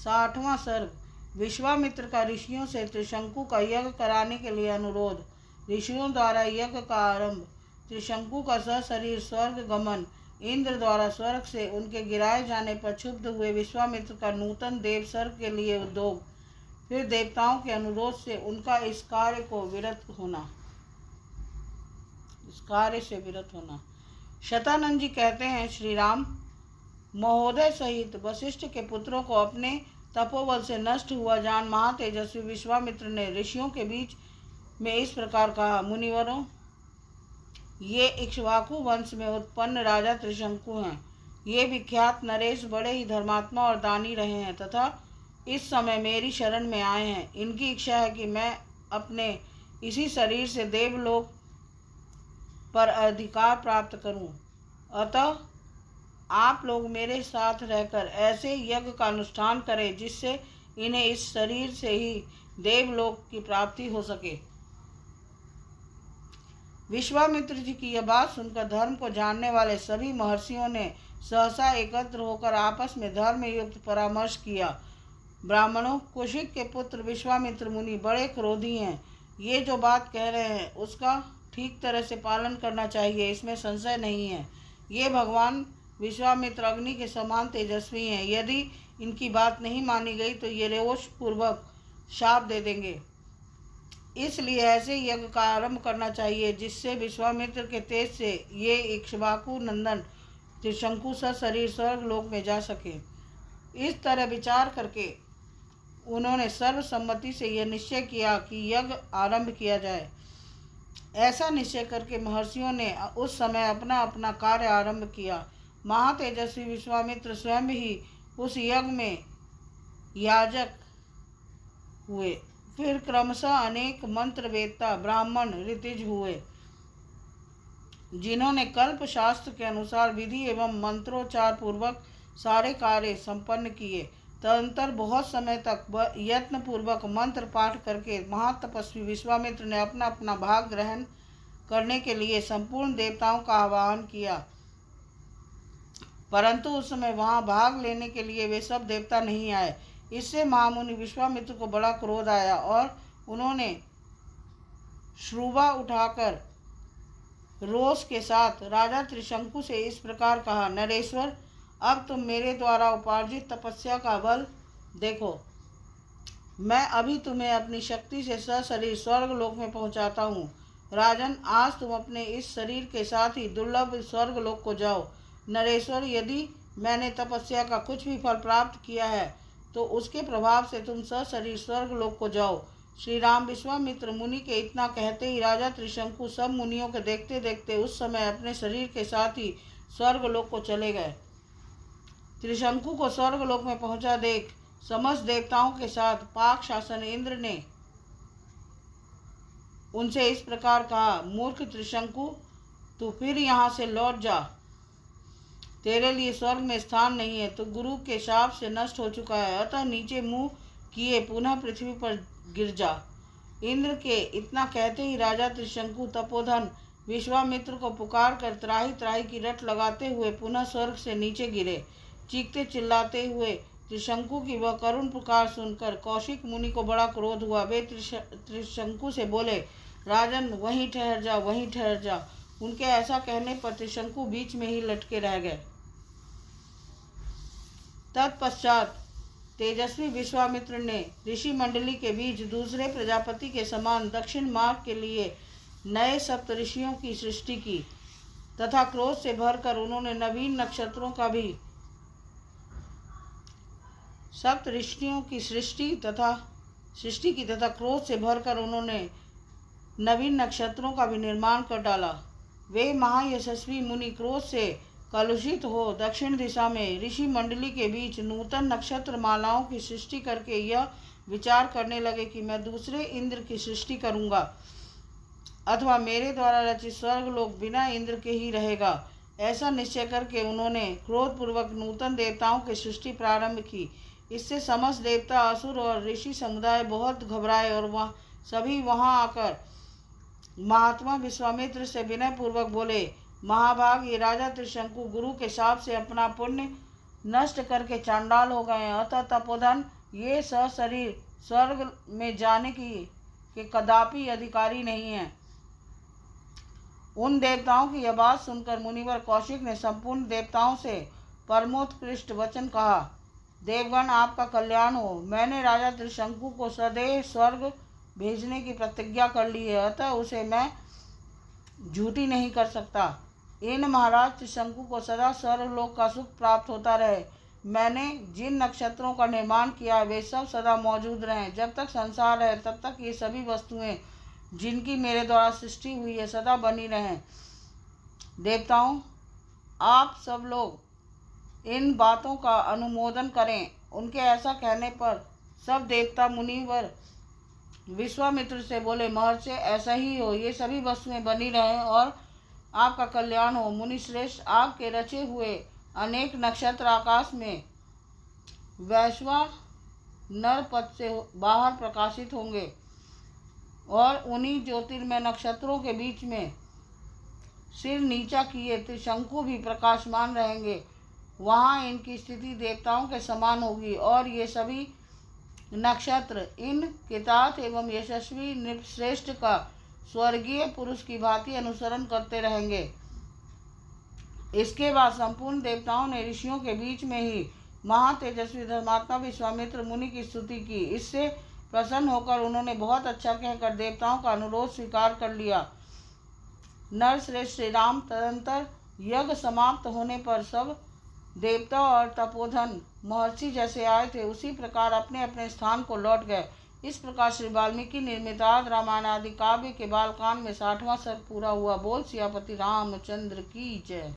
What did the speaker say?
60वां सर्ग। विश्वामित्र का ऋषियों से त्रिशंकु का यज्ञ कराने के लिए अनुरोध। ऋषियों द्वारा यज्ञ का आरंभ। त्रिशंकु का सशरीर स्वर्ग गमन। इंद्र द्वारा स्वर्ग से उनके गिराए जाने पर क्षुब्ध हुए विश्वामित्र का नूतन देव सर्ग के लिए उद्योग। फिर देवताओं के अनुरोध से उनका इस कार्य से विरत होना। शतानंद जी कहते हैं, श्री राम महोदय सहित वशिष्ठ के पुत्रों को अपने तपोबल से नष्ट हुआ जान महातेजस्वी विश्वामित्र ने ऋषियों के बीच में इस प्रकार कहा, मुनिवरों, ये इक्ष्वाकु वंश में उत्पन्न राजा त्रिशंकु हैं। ये विख्यात नरेश बड़े ही धर्मात्मा और दानी रहे हैं तथा इस समय मेरी शरण में आए हैं। इनकी इच्छा है कि मैं अपने इसी शरीर से देवलोक पर अधिकार प्राप्त करूं। अतः आप लोग मेरे साथ रहकर ऐसे यज्ञ का अनुष्ठान करें जिससे इन्हें इस शरीर से ही देवलोक की प्राप्ति हो सके। विश्वामित्र जी की यह बात सुनकर धर्म को जानने वाले सभी महर्षियों ने सहसा एकत्र होकर आपस में धर्म युक्त परामर्श किया। ब्राह्मणों, कुशिक के पुत्र विश्वामित्र मुनि बड़े क्रोधी हैं। ये जो बात कह रहे हैं उसका ठीक तरह से पालन करना चाहिए, इसमें संशय नहीं है। ये भगवान विश्वामित्र अग्नि के समान तेजस्वी हैं। यदि इनकी बात नहीं मानी गई तो ये रोष पूर्वक शाप दे देंगे। इसलिए ऐसे यज्ञ का आरंभ करना चाहिए जिससे विश्वामित्र के तेज से ये इक्ष्वाकु नंदन त्रिशंकु सशरीर स्वर्ग लोक में जा सके। इस तरह विचार करके उन्होंने सर्वसम्मति से यह निश्चय किया कि यज्ञ आरंभ किया जाए। ऐसा निश्चय करके महर्षियों ने उस समय अपना अपना कार्य आरंभ किया। महातेजस्वी विश्वामित्र स्वयं ही उस यज्ञ में याजक हुए। फिर क्रमशः अनेक मंत्र वेत्ता ब्राह्मण ऋतिज हुए, जिन्होंने कल्प शास्त्र के अनुसार विधि एवं मंत्रोच्चार पूर्वक सारे कार्य संपन्न किए। तदंतर बहुत समय तक यत्न पूर्वक मंत्र पाठ करके महातपस्वी विश्वामित्र ने अपना अपना भाग ग्रहण करने के लिए संपूर्ण देवताओं का आह्वान किया, परंतु उस समय वहां भाग लेने के लिए वे सब देवता नहीं आए। इससे महामुनि विश्वामित्र को बड़ा क्रोध आया और उन्होंने श्रुवा उठाकर रोष के साथ राजा त्रिशंकु से इस प्रकार कहा, नरेश्वर, अब तुम मेरे द्वारा उपार्जित तपस्या का बल देखो। मैं अभी तुम्हें अपनी शक्ति से सशरीर स्वर्ग लोक में पहुंचाता हूँ। राजन, आज तुम अपने इस शरीर के साथ ही दुर्लभ स्वर्ग लोक को जाओ। नरेश्वर, यदि मैंने तपस्या का कुछ भी फल प्राप्त किया है तो उसके प्रभाव से तुम सशरीर स्वर्ग लोक को जाओ। श्री राम विश्वामित्र मुनि के इतना कहते ही राजा त्रिशंकु सब मुनियों के देखते देखते उस समय अपने शरीर के साथ ही स्वर्ग लोक को चले गए। त्रिशंकु को स्वर्ग लोक में पहुंचा देख समस्त देवताओं के साथ पाक शासन इंद्र ने उनसे इस प्रकार कहा, मूर्ख त्रिशंकु, तू फिर यहाँ से लौट जा। तेरे लिए स्वर्ग में स्थान नहीं है, तो गुरु के शाप से नष्ट हो चुका है। अतः नीचे मुंह किए पुनः पृथ्वी पर गिर जा। इंद्र के इतना कहते ही राजा त्रिशंकु तपोधन विश्वामित्र को पुकार कर त्राही त्राही की रट लगाते हुए पुनः स्वर्ग से नीचे गिरे। चीखते चिल्लाते हुए त्रिशंकु की वह करुण पुकार सुनकर कौशिक मुनि को बड़ा क्रोध हुआ। वे त्रिशंकु से बोले, राजन, वहीं ठहर जा, वहीं ठहर जा। उनके ऐसा कहने पर त्रिशंकु बीच में ही लटके रह गए। तत्पश्चात तेजस्वी विश्वामित्र ने ऋषि मंडली के बीच दूसरे प्रजापति के समान दक्षिण मार्ग के लिए नए सप्त ऋषियों की सृष्टि की तथा क्रोध से भरकर उन्होंने नवीन नक्षत्रों का भी सप्त ऋषियों की सृष्टि की तथा क्रोध से भरकर उन्होंने नवीन नक्षत्रों का भी निर्माण कर डाला। वे महायशस्वी मुनि क्रोध से कलुषित हो दक्षिण दिशा में ऋषि मंडली के बीच नूतन नक्षत्र मालाओं की सृष्टि करके यह विचार करने लगे कि मैं दूसरे इंद्र की सृष्टि करूंगा अथवा मेरे द्वारा रचित स्वर्ग लोक बिना इंद्र के ही रहेगा। ऐसा निश्चय करके उन्होंने क्रोधपूर्वक नूतन देवताओं की सृष्टि प्रारंभ की। इससे समस्त देवता, असुर और ऋषि समुदाय बहुत घबराए और सभी वहां आकर महात्मा विश्वामित्र से विनय पूर्वक बोले, महाभाग, ये राजा त्रिशंकु गुरु के शाप से अपना पुण्य नष्ट करके चांडाल हो गए हैं। अतः तपोधन ये सशरीर स्वर्ग में जाने के कदापि अधिकारी नहीं है। उन देवताओं की यह बात सुनकर मुनिवर कौशिक ने संपूर्ण देवताओं से परमोत्कृष्ट वचन कहा। देवगण, आपका कल्याण हो। मैंने राजा त्रिशंकु को सदैव स्वर्ग भेजने की प्रतिज्ञा कर ली है, अतः उसे मैं झूठी नहीं कर सकता। इन महाराज त्रिशंकु को सदा स्वर्गलोक का सुख प्राप्त होता रहे। मैंने जिन नक्षत्रों का निर्माण किया है वे सब सदा मौजूद रहें। जब तक संसार है तब तक ये सभी वस्तुएं जिनकी मेरे द्वारा सृष्टि हुई है सदा बनी रहें। देवताओं, आप सब लोग इन बातों का अनुमोदन करें। उनके ऐसा कहने पर सब देवता मुनिवर विश्वामित्र से बोले, महर्षि, ऐसा ही हो। ये सभी वस्तुएं बनी रहें और आपका कल्याण हो। मुनिश्रेष्ठ, आपके रचे हुए अनेक नक्षत्र आकाश में वैश्वानर पद से बाहर प्रकाशित होंगे और उन्हीं ज्योतिर्मय नक्षत्रों के बीच में सिर नीचा किए त्रिशंकु भी प्रकाशमान रहेंगे। वहाँ इनकी स्थिति देवताओं के समान होगी और ये सभी नक्षत्र इन कितात एवं यशस्वी नृपश्रेष्ठ का स्वर्गीय पुरुष की भांति अनुसरण करते रहेंगे। इसके बाद संपूर्ण देवताओं ने ऋषियों के बीच में ही महातेजस्वी धर्मात्मा विश्वामित्र मुनि की स्तुति की। इससे प्रसन्न होकर उन्होंने बहुत अच्छा कहकर देवताओं का अनुरोध स्वीकार कर लिया। नरश्रेष्ठ श्री राम तदंतर यज्ञ समाप्त होने पर सब देवता और तपोधन महर्षि जैसे आए थे उसी प्रकार अपने अपने स्थान को लौट गए। इस प्रकार श्री वाल्मीकि निर्मित आदि रामायण आदि काव्य के बालकांड में 60वां सर्ग पूरा हुआ। बोल सियापति रामचंद्र की जय।